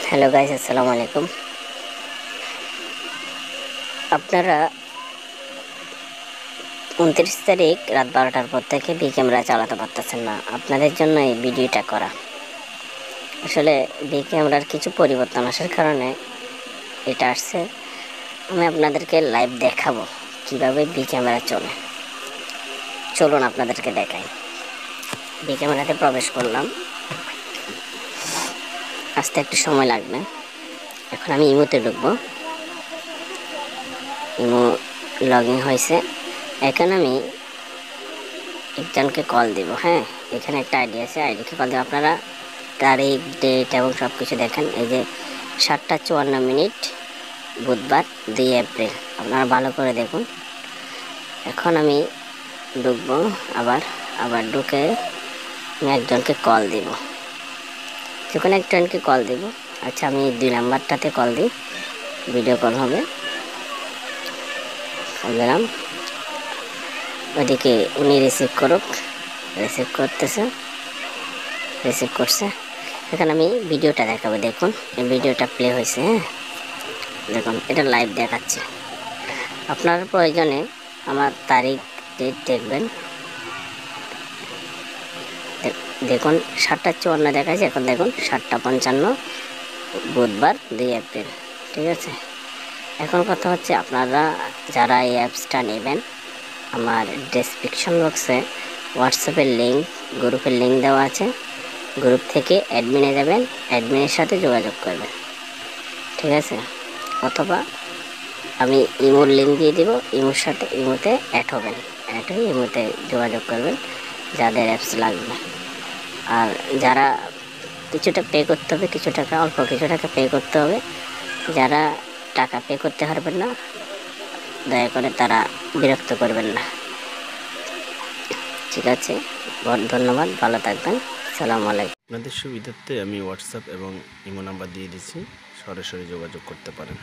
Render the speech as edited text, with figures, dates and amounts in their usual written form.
Hello guys, আসসালামু আলাইকুম। আপনারা 29 তারিখ রাত 12টার পর থেকে ক্যামেরা চালাতে পারতেছেন না। আপনাদের জন্য এই ভিডিওটা করা। আসলে ক্যামেরার কিছু পরিবর্তন আসার কারণে এটা আসছে। আমি আপনাদেরকে লাইভ দেখাবো কিভাবে ক্যামেরা চলে। চলুন আপনাদেরকে দেখাই। ক্যামেরাতে প্রবেশ করলাম, আসতে একটু সময় লাগবে। এখন আমি ইমোতে ঢুকবো। ইমো লগ ইন হয়েছে। এখন আমি একজনকে কল দিব। হ্যাঁ, এখানে একটা আইডি আছে, আইডিকে কল দেব। আপনারা তারিখ, ডেট এবং সব কিছু দেখেন। এই যে 7টা 54 মিনিট, বুধবার 2 এপ্রিল। আপনারা ভালো করে দেখুন। এখন আমি ঢুকবো, আবার ঢুকে আমি একজনকে কল দিব। যখন একজনকে কল দিব, আচ্ছা আমি 2 নাম্বারটাতে কল দিই, ভিডিও কল হবে। কল দিলাম, ওইদিকে উনি রিসিভ করুক। রিসিভ করছে। এখন আমি ভিডিওটা দেখাবো। দেখুন, এই ভিডিওটা প্লে হয়েছে। হ্যাঁ, দেখুন, এটা লাইভ দেখাচ্ছে। আপনার প্রয়োজনে আমার তারিখ, ডেট দেখবেন। দেখুন 7টা 54 দেখাচ্ছে। এখন দেখুন 7টা 55, বুধবার 2 এপ্রিল। ঠিক আছে। এখন কথা হচ্ছে, আপনারা যারা এই অ্যাপসটা নেবেন, আমার ডেসক্রিপশন বক্সে হোয়াটসঅ্যাপের লিঙ্ক, গ্রুপের লিঙ্ক দেওয়া আছে। গ্রুপ থেকে অ্যাডমিনে যাবেন, অ্যাডমিনের সাথে যোগাযোগ করবেন। ঠিক আছে। অথবা আমি ইমোর লিঙ্ক দিয়ে দিব, ইমোতে অ্যাড হবেন। অ্যাড হয়ে ইমোতে যোগাযোগ করবেন যাদের অ্যাপস লাগবে। আর যারা কিছুটা পে করতে হবে, অল্প কিছু টাকা পে করতে হবে। যারা টাকা পে করতে পারবেন না, দয়া করে তারা বিরক্ত করবেন না। ঠিক আছে, বহুত ধন্যবাদ, ভালো থাকবেন। আসসালামু আলাইকুম। আপনাদের সুবিধার্থে আমি হোয়াটসঅ্যাপ এবং ইমো নাম্বার দিয়ে দিচ্ছি, সরাসরি যোগাযোগ করতে পারেন।